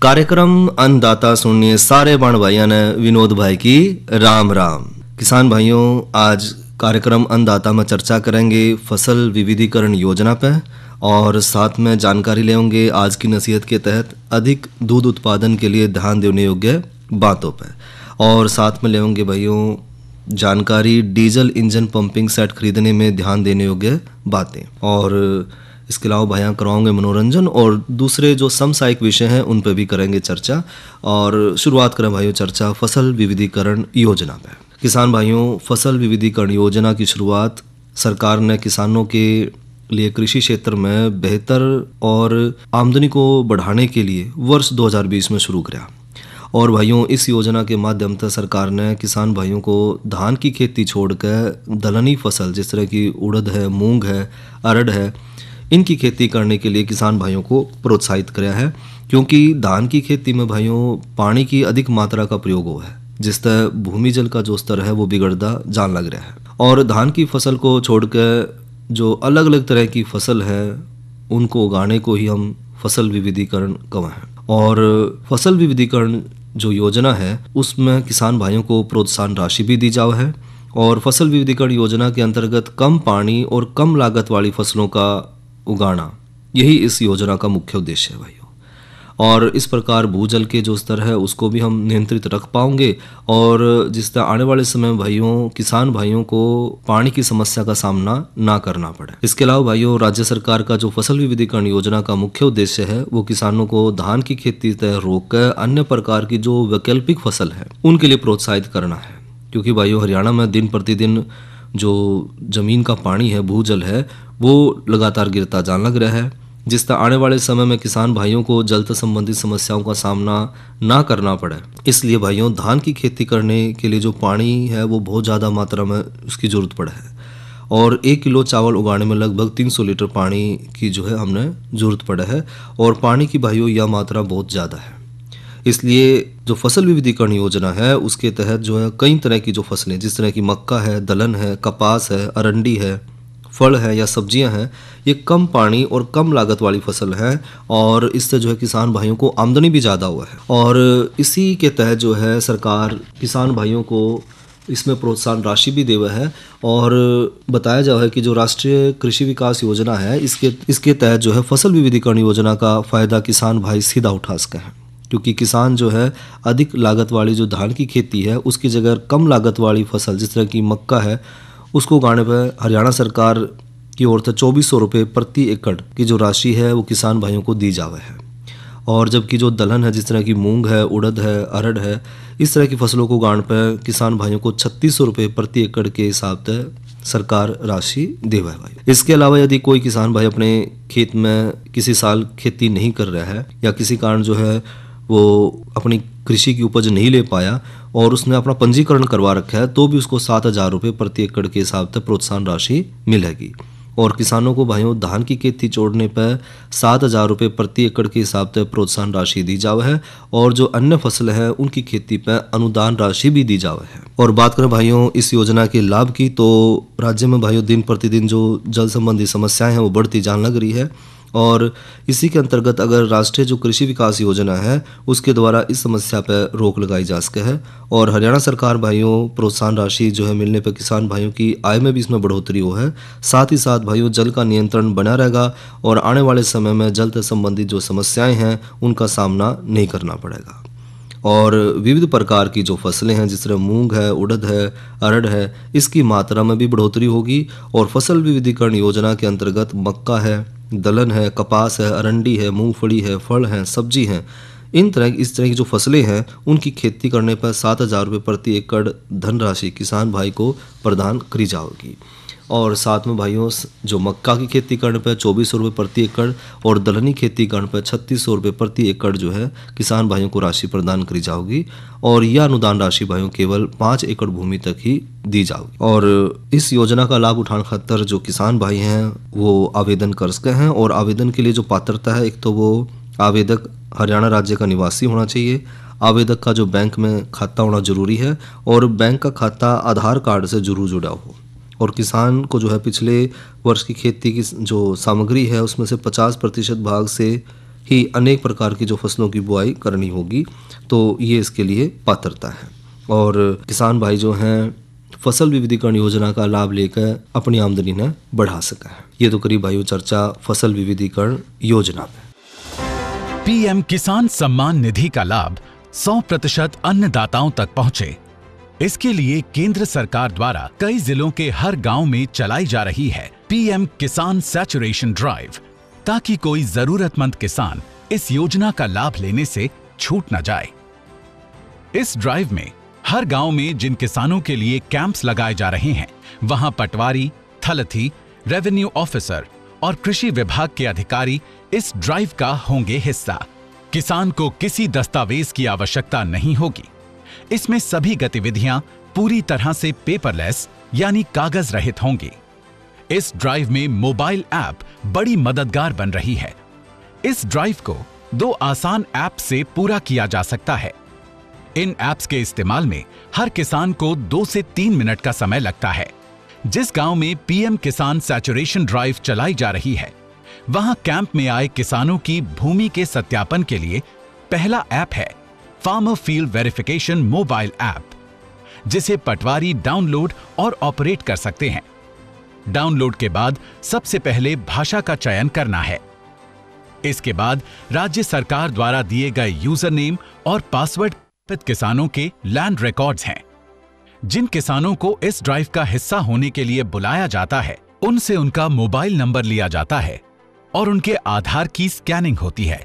कार्यक्रम अन्नदाता सुनिए सारे बाण भाइयों ने विनोद भाई की राम राम। किसान भाइयों, आज कार्यक्रम अन्नदाता में चर्चा करेंगे फसल विविधीकरण योजना पे और साथ में जानकारी लेंगे आज की नसीहत के तहत अधिक दूध उत्पादन के लिए ध्यान देने योग्य बातों पे, और साथ में लेंगे भाइयों जानकारी डीजल इंजन पंपिंग सेट खरीदने में ध्यान देने योग्य बातें, और इसके अलावा भाइयाँ कराओगे मनोरंजन और दूसरे जो समसामयिक विषय हैं उन पर भी करेंगे चर्चा। और शुरुआत करें भाइयों चर्चा फसल विविधीकरण योजना पे। किसान भाइयों, फसल विविधीकरण योजना की शुरुआत सरकार ने किसानों के लिए कृषि क्षेत्र में बेहतर और आमदनी को बढ़ाने के लिए वर्ष 2020 में शुरू किया। और भाइयों इस योजना के माध्यम से सरकार ने किसान भाइयों को धान की खेती छोड़कर दलहनी फसल जिस तरह की उड़द है, मूंग है, अरहर है, इनकी खेती करने के लिए किसान भाइयों को प्रोत्साहित किया है, क्योंकि धान की खेती में भाइयों पानी की अधिक मात्रा का प्रयोग हुआ है, जिस तरह भूमि जल का जो स्तर है वो बिगड़ता जान लग रहा है। और धान की फसल को छोड़कर जो अलग अलग तरह की फसल है उनको उगाने को ही हम फसल विविधीकरण कहें। और फसल विविधीकरण जो योजना है उसमें किसान भाइयों को प्रोत्साहन राशि भी दी जाओ है। और फसल विविधीकरण योजना के अंतर्गत कम पानी और कम लागत वाली फसलों का उगाना, यही इस योजना का मुख्य उद्देश्य है भाइयों। और इस प्रकार भूजल के जो स्तर है उसको भी हम नियंत्रित रख पाएंगे, और जिस तरह आने वाले समय में भाइयों किसान भाइयों को पानी की समस्या का सामना ना करना पड़े। इसके अलावा भाइयों राज्य सरकार का जो फसल विविधीकरण योजना का मुख्य उद्देश्य है वो किसानों को धान की खेती तय रोककर अन्य प्रकार की जो वैकल्पिक फसल है उनके लिए प्रोत्साहित करना है। क्योंकि भाइयों हरियाणा में दिन प्रतिदिन जो जमीन का पानी है, भूजल है, वो लगातार गिरता जान लग रहा है, जिस तरह आने वाले समय में किसान भाइयों को जल से संबंधित समस्याओं का सामना ना करना पड़े। इसलिए भाइयों धान की खेती करने के लिए जो पानी है वो बहुत ज़्यादा मात्रा में उसकी ज़रूरत पड़े है, और 1 किलो चावल उगाने में लगभग 300 लीटर पानी की जो है हमने ज़रूरत पड़े है, और पानी की भाइयों यह मात्रा बहुत ज़्यादा है। इसलिए जो फसल विविधीकरण योजना है उसके तहत जो है कई तरह की जो फसलें जिस तरह की मक्का है, दलहन है, कपास है, अरंडी है, फल है या सब्जियां हैं, ये कम पानी और कम लागत वाली फसल है, और इससे जो है किसान भाइयों को आमदनी भी ज़्यादा हुआ है। और इसी के तहत जो है सरकार किसान भाइयों को इसमें प्रोत्साहन राशि भी दे हुआ है। और बताया जा रहा है कि जो राष्ट्रीय कृषि विकास योजना है इसके तहत जो है फसल विविधीकरण योजना का फ़ायदा किसान भाई सीधा उठा सके हैं, क्योंकि किसान जो है अधिक लागत वाली जो धान की खेती है उसकी जगह कम लागत वाली फसल जिस तरह की मक्का है उसको उगाने पर हरियाणा सरकार की ओर से 2400 रुपये प्रति एकड़ की जो राशि है वो किसान भाइयों को दी जावे है। और जबकि जो दलहन है जिस तरह की मूंग है, उड़द है, अरहर है, इस तरह की फसलों को उगाने पर किसान भाइयों को 3600 रुपये प्रति एकड़ के हिसाब से सरकार राशि देवा है भाई। इसके अलावा यदि कोई किसान भाई अपने खेत में किसी साल खेती नहीं कर रहा है या किसी कारण जो है वो अपनी कृषि की उपज नहीं ले पाया और उसने अपना पंजीकरण करवा रखा है तो भी उसको 7000 रुपये प्रति एकड़ के हिसाब से प्रोत्साहन राशि मिलेगी। और किसानों को भाइयों धान की खेती छोड़ने पर 7000 रुपये प्रति एकड़ के हिसाब से प्रोत्साहन राशि दी जावे है, और जो अन्य फसल है उनकी खेती पर अनुदान राशि भी दी जावे है। और बात करें भाइयों इस योजना के लाभ की, तो राज्य में भाइयों दिन प्रतिदिन जो जल संबंधी समस्याएं हैं वो बढ़ती जान लग रही है, और इसी के अंतर्गत अगर राष्ट्रीय जो कृषि विकास योजना है उसके द्वारा इस समस्या पर रोक लगाई जा सके है। और हरियाणा सरकार भाइयों प्रोत्साहन राशि जो है मिलने पर किसान भाइयों की आय में भी इसमें बढ़ोतरी हो है। साथ ही साथ भाइयों जल का नियंत्रण बना रहेगा और आने वाले समय में जल से संबंधित जो समस्याएं हैं उनका सामना नहीं करना पड़ेगा। और विविध प्रकार की जो फसलें हैं जिस तरह मूंग है, उड़द है, अरहर है, इसकी मात्रा में भी बढ़ोतरी होगी। और फसल विविधीकरण योजना के अंतर्गत मक्का है, दलहन है, कपास है, अरंडी है, मूंगफली है, फल हैं, सब्जी हैं, इस तरह की जो फसलें हैं उनकी खेती करने पर 7000 रुपये प्रति एकड़ धनराशि किसान भाई को प्रदान करी जाएगी। और साथ में भाइयों जो मक्का की खेती करने पर 2400 रुपये प्रति एकड़ और दलहनी खेती करने पर 3600 रुपये प्रति एकड़ जो है किसान भाइयों को राशि प्रदान करी जाएगी। और यह अनुदान राशि भाइयों केवल 5 एकड़ भूमि तक ही दी जाएगी। और इस योजना का लाभ उठाने खातर जो किसान भाई हैं वो आवेदन कर सकते हैं। और आवेदन के लिए जो पात्रता है, एक तो वो आवेदक हरियाणा राज्य का निवासी होना चाहिए, आवेदक का जो बैंक में खाता होना जरूरी है, और बैंक का खाता आधार कार्ड से जरूर जुड़ा हो। और किसान को जो है पिछले वर्ष की खेती की जो सामग्री है उसमें से 50% भाग से ही अनेक प्रकार की जो फसलों की बुआई करनी होगी, तो ये इसके लिए पात्रता है। और किसान भाई जो हैं फसल विविधीकरण योजना का लाभ लेकर अपनी आमदनी ने बढ़ा सका है। ये तो करीब भाइयों चर्चा फसल विविधीकरण योजना पे। पीएम किसान सम्मान निधि का लाभ 100% अन्नदाताओं तक पहुंचे, इसके लिए केंद्र सरकार द्वारा कई जिलों के हर गांव में चलाई जा रही है पीएम किसान सैचुरेशन ड्राइव, ताकि कोई जरूरतमंद किसान इस योजना का लाभ लेने से छूट न जाए। इस ड्राइव में हर गांव में जिन किसानों के लिए कैंप्स लगाए जा रहे हैं, वहां पटवारी, थलथी, रेवेन्यू ऑफिसर और कृषि विभाग के अधिकारी इस ड्राइव का होंगे हिस्सा। किसान को किसी दस्तावेज की आवश्यकता नहीं होगी। इसमें सभी गतिविधियां पूरी तरह से पेपरलेस यानी कागज रहित होंगी। इस ड्राइव में मोबाइल ऐप बड़ी मददगार बन रही है। इस ड्राइव को 2 आसान ऐप से पूरा किया जा सकता है। इन ऐप्स के इस्तेमाल में हर किसान को 2 से 3 मिनट का समय लगता है। जिस गांव में पीएम किसान सैचुरेशन ड्राइव चलाई जा रही है, वहां कैंप में आए किसानों की भूमि के सत्यापन के लिए पहला ऐप है farmer field verification mobile app, जिसे पटवारी डाउनलोड और ऑपरेट कर सकते हैं। डाउनलोड के बाद सबसे पहले भाषा का चयन करना है। इसके बाद राज्य सरकार द्वारा दिए गए यूजर नेम और पासवर्ड किसानों के लैंड रिकॉर्ड्स हैं। जिन किसानों को इस ड्राइव का हिस्सा होने के लिए बुलाया जाता है, उनसे उनका मोबाइल नंबर लिया जाता है और उनके आधार की स्कैनिंग होती है।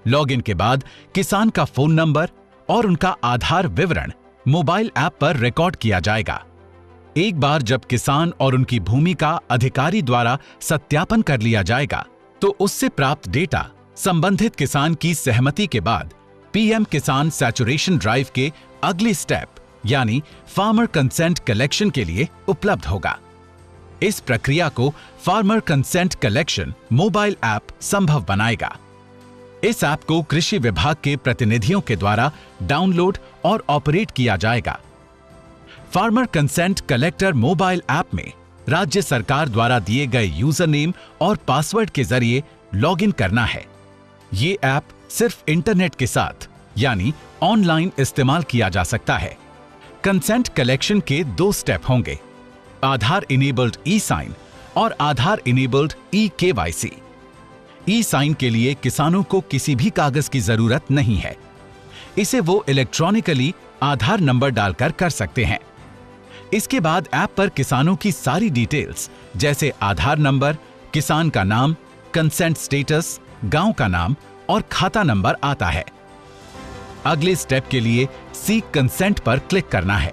लॉगिन के बाद किसान का फोन नंबर और उनका आधार विवरण मोबाइल ऐप पर रिकॉर्ड किया जाएगा। एक बार जब किसान और उनकी भूमि का अधिकारी द्वारा सत्यापन कर लिया जाएगा, तो उससे प्राप्त डेटा संबंधित किसान की सहमति के बाद पीएम किसान सैचुरेशन ड्राइव के अगले स्टेप यानी फार्मर कंसेंट कलेक्शन के लिए उपलब्ध होगा। इस प्रक्रिया को farmer consent collection mobile app संभव बनाएगा। इस ऐप को कृषि विभाग के प्रतिनिधियों के द्वारा डाउनलोड और ऑपरेट किया जाएगा। Farmer consent collector mobile app में राज्य सरकार द्वारा दिए गए यूजर नेम और पासवर्ड के जरिए लॉगिन करना है। ये ऐप सिर्फ इंटरनेट के साथ यानी ऑनलाइन इस्तेमाल किया जा सकता है। कंसेंट कलेक्शन के 2 स्टेप होंगे, आधार इनेबल्ड ई साइन और आधार इनेबल्ड ई केवाईसी। ई साइन के लिए किसानों को किसी भी कागज की जरूरत नहीं है। इसे वो इलेक्ट्रॉनिकली आधार नंबर डालकर कर सकते हैं। इसके बाद ऐप पर किसानों की सारी डिटेल्स जैसे आधार नंबर, किसान का नाम, कंसेंट स्टेटस, गांव का नाम और खाता नंबर आता है। अगले स्टेप के लिए सीक कंसेंट पर क्लिक करना है,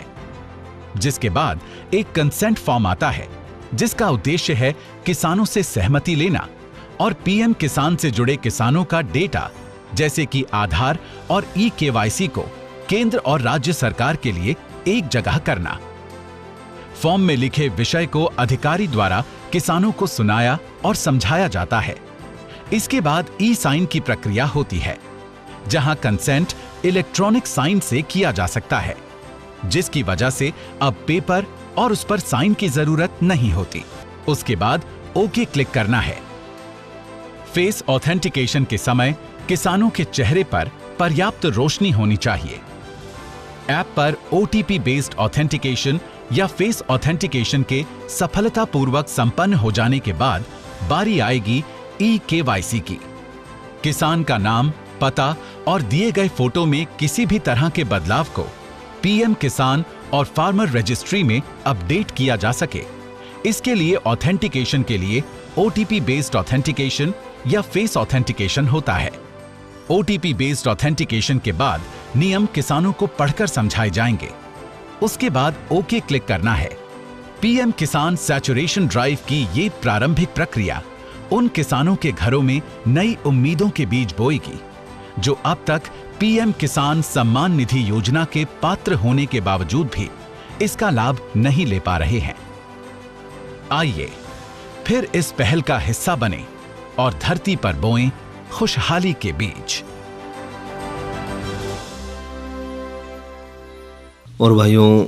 जिसके बाद एक कंसेंट फॉर्म आता है, जिसका उद्देश्य है किसानों से सहमति लेना और पीएम किसान से जुड़े किसानों का डेटा जैसे कि आधार और ई केवाईसी को केंद्र और राज्य सरकार के लिए एक जगह करना। फॉर्म में लिखे विषय को अधिकारी द्वारा किसानों को सुनाया और समझाया जाता है। इसके बाद ई साइन की प्रक्रिया होती है, जहां कंसेंट इलेक्ट्रॉनिक साइन से किया जा सकता है, जिसकी वजह से अब पेपर और उस पर साइन की जरूरत नहीं होती। उसके बाद ओके क्लिक करना है। फेस ऑथेंटिकेशन के समय किसानों के चेहरे पर पर्याप्त रोशनी होनी चाहिए। ऐप पर ओटीपी बेस्ड ऑथेंटिकेशन या फेस ऑथेंटिकेशन के सफलतापूर्वक संपन्न हो जाने के बाद बारी आएगी ई केवाईसी की। किसान का नाम, पता और दिए गए फोटो में किसी भी तरह के बदलाव को पीएम किसान और फार्मर रजिस्ट्री में अपडेट किया जा सके, इसके लिए ऑथेंटिकेशन के लिए ओटीपी बेस्ड ऑथेंटिकेशन या फेस ऑथेंटिकेशन होता है। ओटीपी बेस्ड ऑथेंटिकेशन के बाद नियम किसानों को पढ़कर समझाए जाएंगे। उसके बाद ओके क्लिक करना है। पीएम किसान सैचुरेशन ड्राइव की ये प्रारंभिक प्रक्रिया उन किसानों के घरों में नई उम्मीदों के बीज बोएगी, जो अब तक पीएम किसान सम्मान निधि योजना के पात्र होने के बावजूद भी इसका लाभ नहीं ले पा रहे हैं। आइए फिर इस पहल का हिस्सा बने और धरती पर बोएं खुशहाली के बीज। और भाइयों,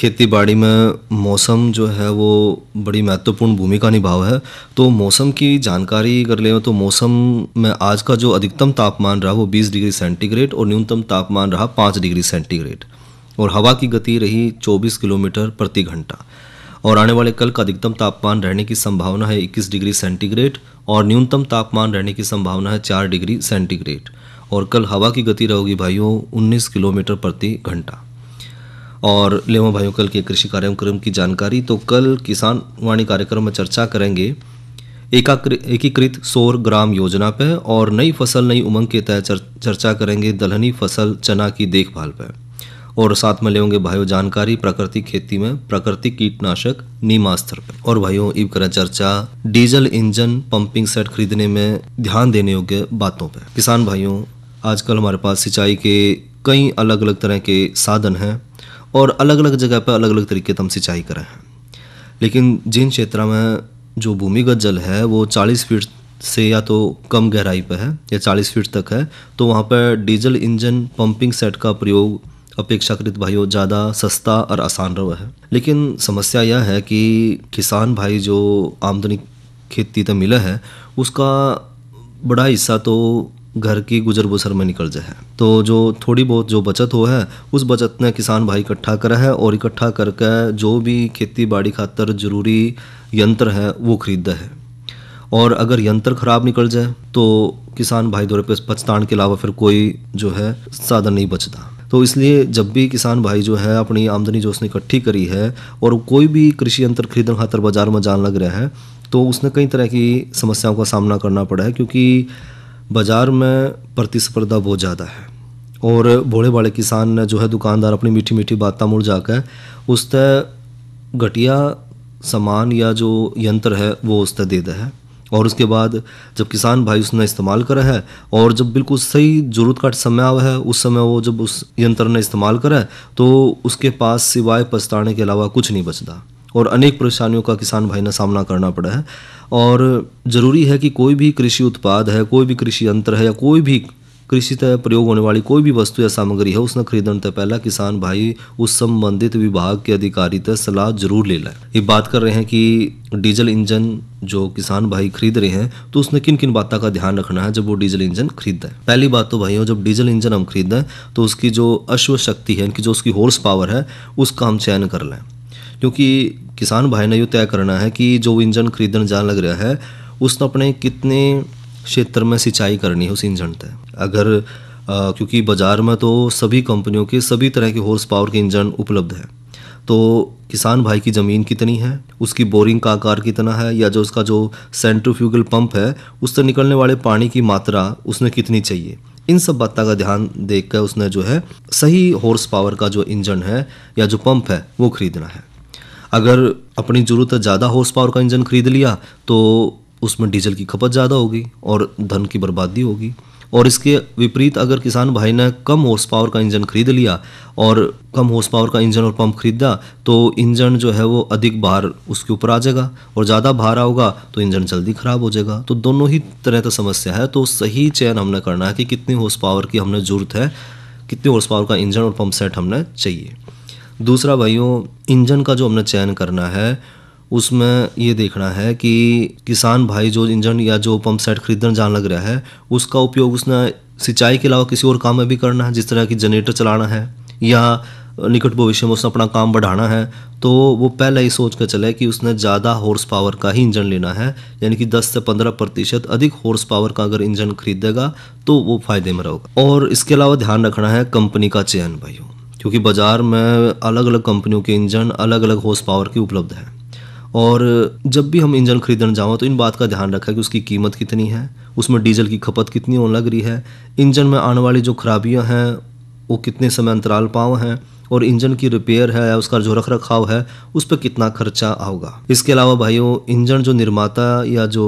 खेती बाड़ी में मौसम जो है वो बड़ी महत्वपूर्ण भूमिका निभाव है। तो मौसम की जानकारी कर ले तो मौसम में आज का जो अधिकतम तापमान रहा वो 20 डिग्री सेंटीग्रेड और न्यूनतम तापमान रहा 5 डिग्री सेंटीग्रेड और हवा की गति रही 24 किलोमीटर प्रति घंटा। और आने वाले कल का अधिकतम तापमान रहने की संभावना है 21 डिग्री सेंटीग्रेड और न्यूनतम तापमान रहने की संभावना है 4 डिग्री सेंटीग्रेड। और कल हवा की गति रहेगी भाइयों 19 किलोमीटर प्रति घंटा। और लेवा भाइयों कल के कृषि कार्यक्रम की जानकारी। तो कल किसान वाणी कार्यक्रम में चर्चा करेंगे एकीकृत सौर ग्राम योजना पे और नई फसल नई उमंग के तहत चर्चा करेंगे दलहनी फसल चना की देखभाल पे। और साथ में लेंगे भाइयों जानकारी प्राकृतिक खेती में प्राकृतिक कीटनाशक नीमास्त्र पे। और भाइयों इब करें चर्चा डीजल इंजन पंपिंग सेट खरीदने में ध्यान देने योग्य बातों पे। किसान भाइयों आजकल हमारे पास सिंचाई के कई अलग अलग तरह के साधन हैं और अलग अलग जगह पर अलग अलग तरीके से हम सिंचाई करें हैं, लेकिन जिन क्षेत्रों में जो भूमिगत जल है वो 40 फीट से या तो कम गहराई पर है या 40 फीट तक है, तो वहाँ पर डीजल इंजन पंपिंग सेट का प्रयोग अपेक्षाकृत भाइयों ज़्यादा सस्ता और आसान रहा है। लेकिन समस्या यह है कि किसान भाई जो आमदनी खेती तो मिला है उसका बड़ा हिस्सा तो घर की गुजर बसर में निकल जाए, तो जो थोड़ी बहुत जो बचत हो है उस बचत ने किसान भाई इकट्ठा करा है और इकट्ठा करके जो भी खेती बाड़ी खातर जरूरी यंत्र है वो खरीदा है। और अगर यंत्र खराब निकल जाए तो किसान भाई दौरे पे पछताने के अलावा फिर कोई जो है साधन नहीं बचता। तो इसलिए जब भी किसान भाई जो है अपनी आमदनी जो उसने इकट्ठी करी है और कोई भी कृषि यंत्र खरीदने खातर बाजार में जान लग रहा है तो उसने कई तरह की समस्याओं का सामना करना पड़ा है, क्योंकि बाज़ार में प्रतिस्पर्धा बहुत ज़्यादा है और भोले भाले किसान ने जो है दुकानदार अपनी मीठी मीठी बातें मुड़ जाकर उस तय घटिया सामान या जो यंत्र है वो उस तय दे दे है। और उसके बाद जब किसान भाई उसने इस्तेमाल करा है और जब बिल्कुल सही ज़रूरत का समय आवा है उस समय वो जब उस यंत्र ने इस्तेमाल करा है तो उसके पास सिवाय पछताने के अलावा कुछ नहीं बचता और अनेक परेशानियों का किसान भाई ने सामना करना पड़ा है। और ज़रूरी है कि कोई भी कृषि उत्पाद है, कोई भी कृषि यंत्र है या कोई भी कृषि तय प्रयोग होने वाली कोई भी वस्तु या सामग्री है उसने खरीदने से पहला किसान भाई उस संबंधित विभाग के अधिकारी से सलाह जरूर ले लें। ये बात कर रहे हैं कि डीजल इंजन जो किसान भाई खरीद रहे हैं तो उसने किन किन बातों का ध्यान रखना है जब वो डीजल इंजन खरीदता है। पहली बात तो भाइयों जब डीजल इंजन हम खरीदें तो उसकी जो अश्व शक्ति है, इनकी जो उसकी हॉर्स पावर है उसका हम चयन कर लें, क्योंकि किसान भाई ने ये तय करना है कि जो इंजन खरीदने जान लग रहा है उसने अपने कितने क्षेत्र में सिंचाई करनी है उस इंजन तय। अगर क्योंकि बाज़ार में तो सभी कंपनियों के सभी तरह के हॉर्स पावर के इंजन उपलब्ध है, तो किसान भाई की ज़मीन कितनी है, उसकी बोरिंग का आकार कितना है या जो उसका जो सेंट्रीफ्यूगल पंप है उससे निकलने वाले पानी की मात्रा उसने कितनी चाहिए, इन सब बातों का ध्यान देखकर उसने जो है सही हॉर्स पावर का जो इंजन है या जो पंप है वो खरीदना है। अगर अपनी ज़रूरत से ज़्यादा हॉर्स पावर का इंजन खरीद लिया तो उसमें डीजल की खपत ज़्यादा होगी और धन की बर्बादी होगी। और इसके विपरीत अगर किसान भाई ने कम हॉर्स पावर का इंजन खरीद लिया और कम हॉर्स पावर का इंजन और पंप खरीदा तो इंजन जो है वो अधिक भार उसके ऊपर आ जाएगा और ज़्यादा भार होगा तो इंजन जल्दी ख़राब हो जाएगा। तो दोनों ही तरह की समस्या है, तो सही चयन हमने करना है कि कितनी हॉर्स पावर की हमने ज़रूरत है, कितनी हॉर्स पावर का इंजन और पंप सेट हमने चाहिए। दूसरा भाइयों इंजन का जो हमने चयन करना है उसमें ये देखना है कि किसान भाई जो इंजन या जो पंप सेट खरीदने जान लग रहा है उसका उपयोग उसने सिंचाई के अलावा किसी और काम में भी करना है, जिस तरह की जनरेटर चलाना है या निकट भविष्य में उसने अपना काम बढ़ाना है, तो वो पहले ही सोच कर चले कि उसने ज़्यादा हॉर्स पावर का ही इंजन लेना है, यानी कि 10 से 15% अधिक हॉर्स पावर का अगर इंजन खरीदेगा तो वो फायदे में रहेगा। और इसके अलावा ध्यान रखना है कंपनी का चयन भाइयों, क्योंकि बाज़ार में अलग अलग कंपनियों के इंजन अलग अलग हॉर्स पावर के उपलब्ध हैं। और जब भी हम इंजन खरीदने जाओ तो इन बात का ध्यान रखें कि उसकी कीमत कितनी है, उसमें डीजल की खपत कितनी होने लग रही है, इंजन में आने वाली जो खराबियां हैं वो कितने समय अंतराल पाव हैं और इंजन की रिपेयर है या उसका जो रख रखाव है उस पर कितना खर्चा आएगा। इसके अलावा भाइयों इंजन जो निर्माता या जो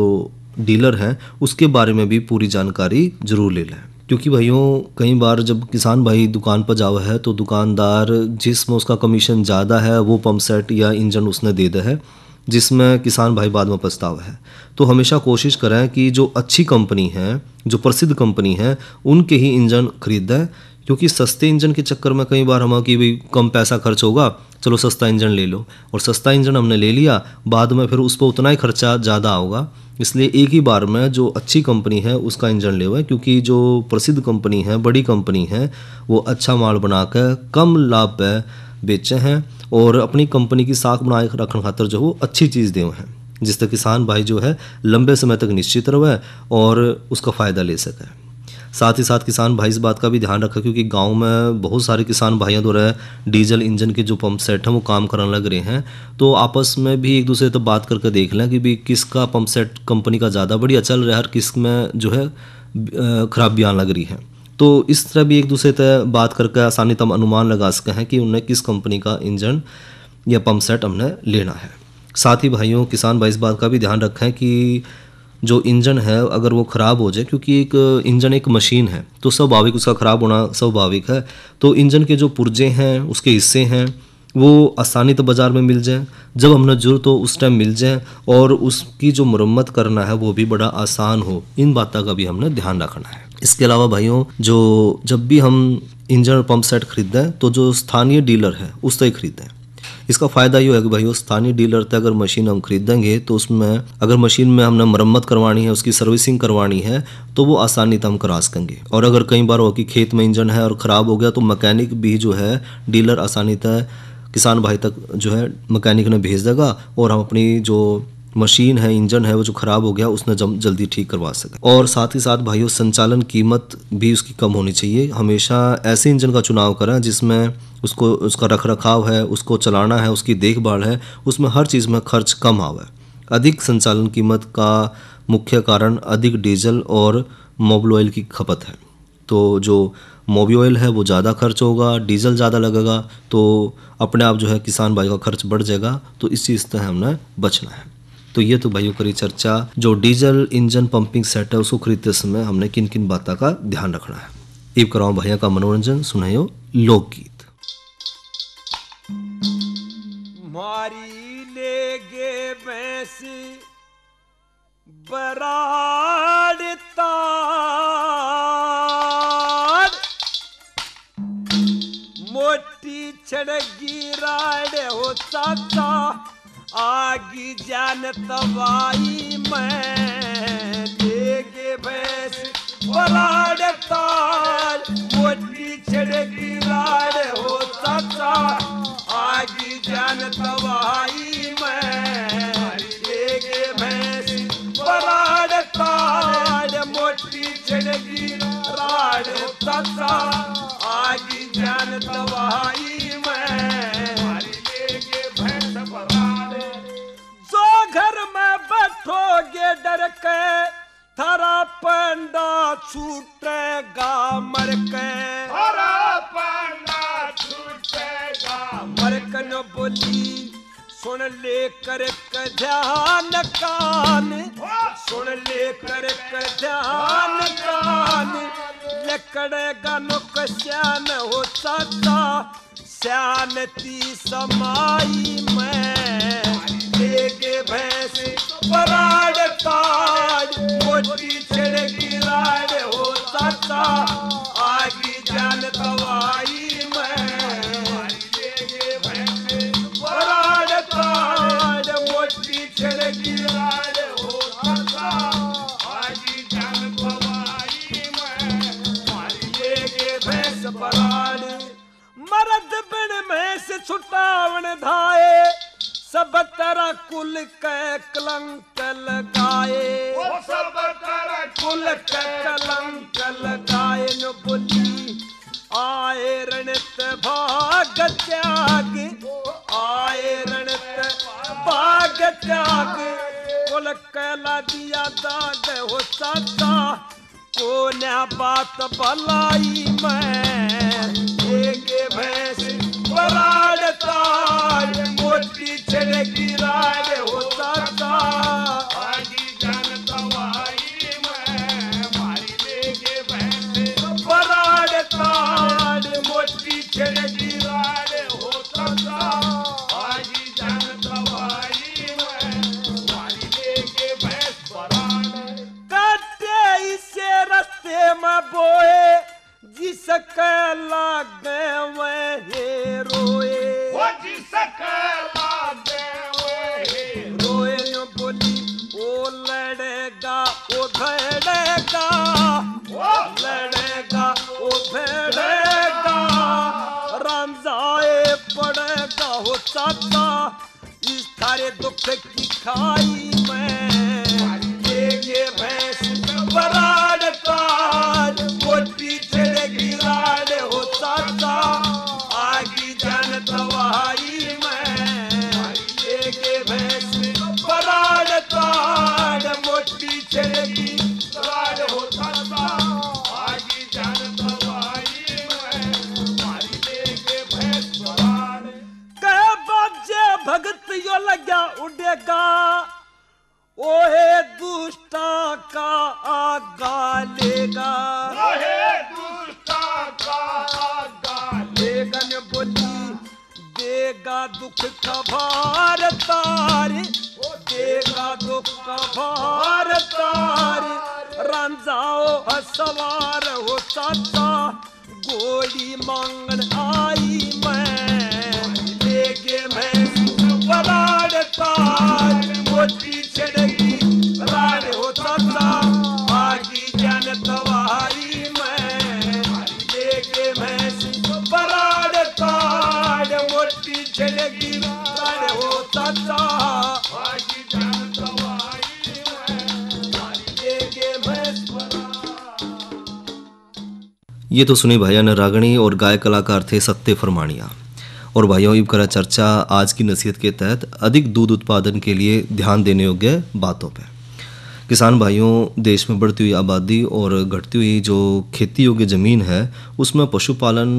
डीलर हैं उसके बारे में भी पूरी जानकारी जरूर ले लें, क्योंकि भाइयों कई बार जब किसान भाई दुकान पर जावा है तो दुकानदार जिसमें उसका कमीशन ज़्यादा है वो पंप सेट या इंजन उसने दे दे है, जिसमें किसान भाई बाद में पछतावा है। तो हमेशा कोशिश करें कि जो अच्छी कंपनी है, जो प्रसिद्ध कंपनी है, उनके ही इंजन खरीदें, क्योंकि सस्ते इंजन के चक्कर में कई बार हम कि भाई कम पैसा खर्च होगा, चलो सस्ता इंजन ले लो, और सस्ता इंजन हमने ले लिया, बाद में फिर उस पर उतना ही खर्चा ज़्यादा होगा। इसलिए एक ही बार में जो अच्छी कंपनी है उसका इंजन ले हुआ है, क्योंकि जो प्रसिद्ध कंपनी है, बड़ी कंपनी है, वो अच्छा माल बना कर कम लाभ पे बेचे हैं और अपनी कंपनी की साख बनाए रखने खातर जो वो अच्छी चीज़ दे हैं, जिससे किसान भाई जो है लंबे समय तक निश्चित रहे और उसका फ़ायदा ले सके। साथ ही साथ किसान भाई इस बात का भी ध्यान रखें, क्योंकि गांव में बहुत सारे किसान भाइयों द्वारा डीजल इंजन के जो पंप सेट हैं वो काम करने लग रहे हैं, तो आपस में भी एक दूसरे से बात करके देख लें कि भी किसका पंप सेट कंपनी का ज़्यादा बढ़िया चल रहा है और किस में जो है खराबियाँ लग रही हैं। तो इस तरह भी एक दूसरे से बात करके आसानी तम अनुमान लगा सके हैं कि उन्हें किस कंपनी का इंजन या पंप सेट हमने लेना है। साथ ही भाइयों, किसान भाई इस बात का भी ध्यान रखें कि जो इंजन है अगर वो ख़राब हो जाए, क्योंकि एक इंजन एक मशीन है तो स्वाभाविक उसका ख़राब होना स्वाभाविक है, तो इंजन के जो पुर्जे हैं, उसके हिस्से हैं, वो आसानी तो बाज़ार में मिल जाए, जब हमने ज़रूरत हो उस टाइम मिल जाए, और उसकी जो मरम्मत करना है वो भी बड़ा आसान हो। इन बातों का भी हमने ध्यान रखना है। इसके अलावा भाइयों, जो जब भी हम इंजन और पंप सेट खरीदें तो जो स्थानीय डीलर है उससे ही खरीदें। इसका फ़ायदा ये है कि भाई स्थानीय डीलर से अगर मशीन हम खरीदेंगे तो उसमें अगर मशीन में हमने मरम्मत करवानी है, उसकी सर्विसिंग करवानी है, तो वो आसानी से हम करा सकेंगे। और अगर कई बार हो कि खेत में इंजन है और ख़राब हो गया तो मैकेनिक भी जो है डीलर आसानी से किसान भाई तक जो है मैकेनिक ने भेज देगा और हम अपनी जो मशीन है, इंजन है, वो जो ख़राब हो गया उसने जल्दी ठीक करवा सके। और साथ ही साथ भाइयों, संचालन कीमत भी उसकी कम होनी चाहिए। हमेशा ऐसे इंजन का चुनाव करें जिसमें उसका रख रखाव है, उसको चलाना है, उसकी देखभाल है, उसमें हर चीज़ में खर्च कम आवे। अधिक संचालन कीमत का मुख्य कारण अधिक डीजल और मोबिल ऑयल की खपत है। तो जो मोबिल ऑयल है वो ज़्यादा खर्च होगा, डीजल ज़्यादा लगेगा, तो अपने आप जो है किसान भाई का खर्च बढ़ जाएगा। तो इस चीज़ से हमने बचना है। तो ये तो भाइयों करी चर्चा जो डीजल इंजन पंपिंग सेट है उसको खरीदते समय हमने किन किन बातों का ध्यान रखना है। इब कराओ भैया का मनोरंजन, सुनाइयो लोकगीत। मारी ले गे भैंस बराड़ ताड़, मोटी छड़गी राड़ हो चाचा, आगी जान तवाई मैं लेगे भैंस बराड़ ताड़, मोटी छड़गी राड़ हो चाचा, आगी जान तवाई मैं लेगे भैंस बराड़ ताड़, मोटी छड़गी राड़ हो चाचा, आगी जान तवाई मैं लेगे भैंस बराड़। जो घर में बैठोगे डर के थारा पंडा छूटेगा मर के, थारा पंडा छूटेगा मर के। न बोली सुन ले कर ध्यान कान, सुन ले कर ध्यान कान, लकड़ेगा नुकसान हो चाचा, श्यानती समाई मैं लेगे भैंस बराड़ ताड़, मोटी छड़गी राड़ हो चाचा, आगी जान तवाई मैं लेगे भैंस बराड़ ताड़, मोटी छड़गी राड़ हो चाचा, आगी जान तवाई मैं लेगे भैंस बराड़। मर्द बिन भैंस छुटावन धाए, सब तेरा कुल के कलंक लगाए, सब तेरा कुल के कलंक लगाए। न बोली आए रणत भाग त्याग, आए रणत भाग त्याग, कुल कैला दिया दाग हो चाचा, को न बात भलाई मैं लेगे भैंस बराड़ ताड़, मोटी छड़गी राड़ हो चाचा, आगी जान तवाई मैं मारी लेगे भैंस बराड़ ताड़, मोटी छड़गी राड़ हो चाचा, आगी जान तवाई मैं मारी लेगे भैंस बराड़। काटे इसे रस्ते में बोए जिस लागे वही रोए, वो जिसके लागे वही रोए यूं बोली ओ लड़ेगा ओ भिड़ेगा, लड़ेगा ओ भिड़ेगा, राम जाए पड़ेगा हो चाचा इस थारे दुख की खाई में, ये भैंस बराड़ ताज मोटी चढ़ेगी राड़ हो चाचा आगी जान दवाई में, ये भैंस बराड़ ताज मोटी चढ़ेगी राड हो चाचा आगी जान दवाई में, मारी लेके भैंस बराड़। कह बच्चे भगत यो लगा उड़ेगा ओहे दुष्टा का आगा लेगा, ओहे दुष्टा का आगा लेगा ने बोली देगा दुख का भार तारे, देगा दुख का भार तारे, राम जाओ सवार हो चाचा गोली मांगन आई मैं, लेके मैं बराड़ तार मोटी चढ़ेगी राड़ हो चाचा आगी जान दवाई में, लेके मैं बराड़ तार मोटी चढ़ेगी राड़ हो चाचा आगी जान दवाई में, मारी लेके मैं ये तो सुनी भाइयों ने रागणी और गायक कलाकार थे सत्य फरमानिया। और भाइयों इब करा चर्चा आज की नसीहत के तहत अधिक दूध उत्पादन के लिए ध्यान देने योग्य बातों पे। किसान भाइयों, देश में बढ़ती हुई आबादी और घटती हुई जो खेती योग्य ज़मीन है उसमें पशुपालन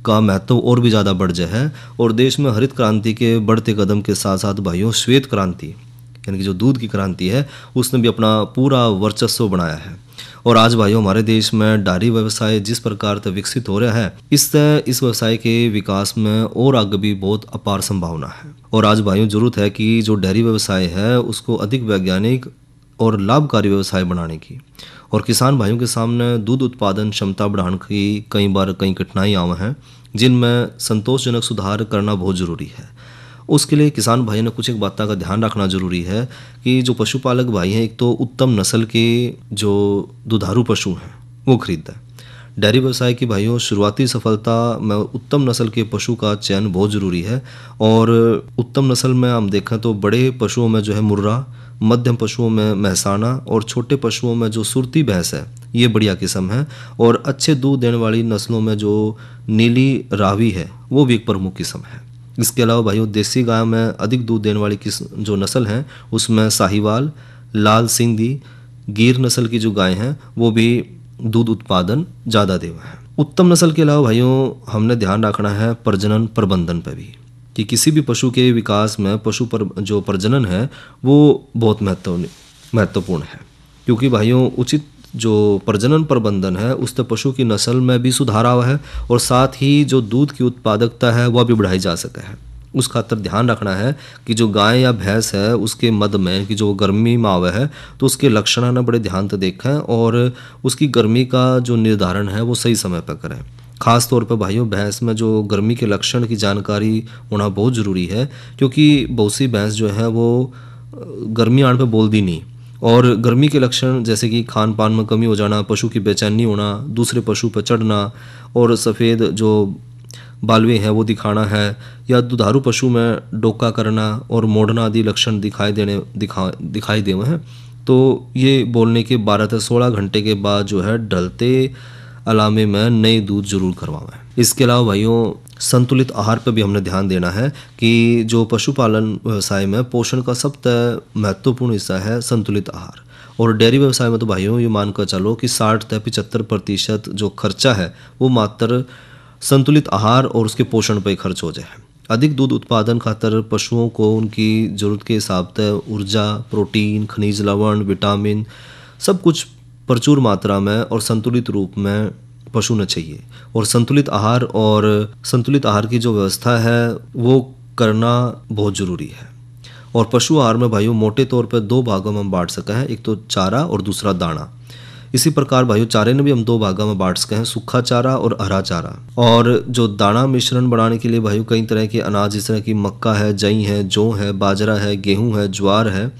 का महत्व और भी ज़्यादा बढ़ जाए है, और देश में हरित क्रांति के बढ़ते कदम के साथ साथ भाइयों श्वेत क्रांति यानी कि जो दूध की क्रांति है उसने भी अपना पूरा वर्चस्व बनाया है। और आज भाइयों हमारे देश में डेयरी व्यवसाय जिस प्रकार से विकसित हो रहा है इससे इस व्यवसाय के विकास में और आगे भी बहुत अपार संभावना है। और आज भाइयों जरूरत है कि जो डेयरी व्यवसाय है उसको अधिक वैज्ञानिक और लाभकारी व्यवसाय बनाने की। और किसान भाइयों के सामने दूध उत्पादन क्षमता बढ़ाने की कई बार कई कठिनाई आवे हैं जिनमें संतोषजनक सुधार करना बहुत ज़रूरी है। उसके लिए किसान भाई ने कुछ एक बातों का ध्यान रखना जरूरी है कि जो पशुपालक भाई हैं एक तो उत्तम नस्ल के जो दुधारू पशु हैं वो खरीदें। डेयरी व्यवसाय की भाइयों शुरुआती सफलता में उत्तम नस्ल के पशु का चयन बहुत ज़रूरी है। और उत्तम नस्ल में हम देखें तो बड़े पशुओं में जो है मुर्रा, मध्यम पशुओं में महसाना और छोटे पशुओं में जो सुरती भैंस है ये बढ़िया किस्म है। और अच्छे दूध देने वाली नस्लों में जो नीली रावी है वो भी एक प्रमुख किस्म है। इसके अलावा भाइयों देसी गाय में अधिक दूध देने वाली जो नस्ल हैं उसमें साहिवाल, लाल सिंधी, गिर नस्ल की जो गाय हैं वो भी दूध उत्पादन ज़्यादा देवा है। उत्तम नस्ल के अलावा भाइयों हमने ध्यान रखना है प्रजनन प्रबंधन पर भी कि किसी भी पशु के विकास में पशु पर जो प्रजनन है वो बहुत महत्वपूर्ण है, क्योंकि भाइयों उचित जो प्रजनन प्रबंधन है उससे पशु की नस्ल में भी सुधार आवा है और साथ ही जो दूध की उत्पादकता है वह भी बढ़ाई जा सके है। उस खातर ध्यान रखना है कि जो गाय या भैंस है उसके मद में कि जो गर्मी में आवे है तो उसके लक्षण ना बड़े ध्यान से देखें और उसकी गर्मी का जो निर्धारण है वो सही समय पर करें। खास तौर पर भाइयों भैंस में जो गर्मी के लक्षण की जानकारी होना बहुत ज़रूरी है, क्योंकि बहुत सी भैंस जो है वो गर्मी आने पर बोलती नहीं। और गर्मी के लक्षण जैसे कि खान पान में कमी हो जाना, पशु की बेचैनी होना, दूसरे पशु पर चढ़ना और सफ़ेद जो बालवे हैं वो दिखाना है, या दुधारू पशु में डोका करना और मोड़ना आदि लक्षण दिखाई देवे हैं, तो ये बोलने के 12 से 16 घंटे के बाद जो है ढलते अलामे में नए दूध जरूर करवाएं। इसके अलावा भाइयों संतुलित आहार पर भी हमने ध्यान देना है कि जो पशुपालन व्यवसाय में पोषण का सबसे महत्वपूर्ण हिस्सा है संतुलित आहार। और डेयरी व्यवसाय में तो भाइयों ये मानकर चलो कि 60 से 75% जो खर्चा है वो मात्र संतुलित आहार और उसके पोषण पर खर्च हो जाए। अधिक दूध उत्पादन खातर पशुओं को उनकी ज़रूरत के हिसाब से ऊर्जा, प्रोटीन, खनिज लवण, विटामिन सब कुछ प्रचुर मात्रा में और संतुलित रूप में पशु न चाहिए। और संतुलित आहार की जो व्यवस्था है वो करना बहुत ज़रूरी है। और पशु आहार में भाइयों मोटे तौर पर 2 भागों में हम बांट सका है, एक तो चारा और दूसरा दाना। इसी प्रकार भाइयों चारे ने भी हम दो भागों में बांट सके हैं, सूखा चारा और हरा चारा। और जो दाना मिश्रण बनाने के लिए भाइयों कई तरह के अनाज, जिस तरह की मक्का है, जई है, जौ है, बाजरा है, गेहूं है, ज्वार है,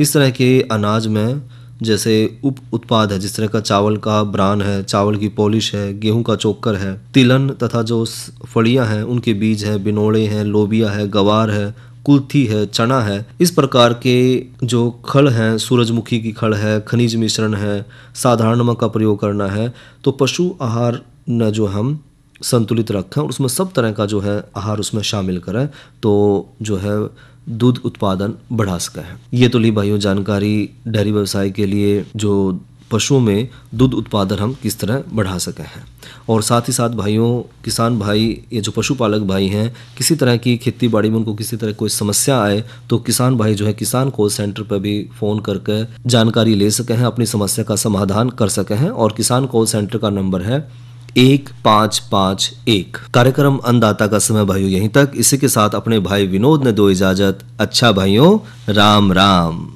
इस तरह के अनाज में जैसे उप उत्पाद है, जिस तरह का चावल का ब्रान है, चावल की पॉलिश है, गेहूं का चोकर है, तिलन तथा जो फड़ियां हैं उनके बीज है, बिनोड़े हैं, लोबिया है, गवार है, कुल्थी है, चना है, इस प्रकार के जो खड़ हैं, सूरजमुखी की खड़ है, खनिज मिश्रण है, साधारण नमक का प्रयोग करना है। तो पशु आहार न जो हम संतुलित रखें और उसमें सब तरह का जो है आहार उसमें शामिल करें, तो जो है दूध उत्पादन बढ़ा सका है। ये तो ली भाइयों जानकारी डेयरी व्यवसाय के लिए, जो पशुओं में दूध उत्पादन हम किस तरह बढ़ा सके हैं। और साथ ही साथ भाइयों किसान भाई, ये जो पशुपालक भाई हैं, किसी तरह की खेती बाड़ी में उनको किसी तरह कोई समस्या आए तो किसान भाई जो है किसान कॉल सेंटर पर भी फ़ोन करके जानकारी ले सके हैं, अपनी समस्या का समाधान कर सके हैं। और किसान कॉल सेंटर का नंबर है 1551। कार्यक्रम अन्नदाता का समय भाइयों यहीं तक। इसी के साथ अपने भाई विनोद ने दो इजाजत। अच्छा भाइयों, राम राम।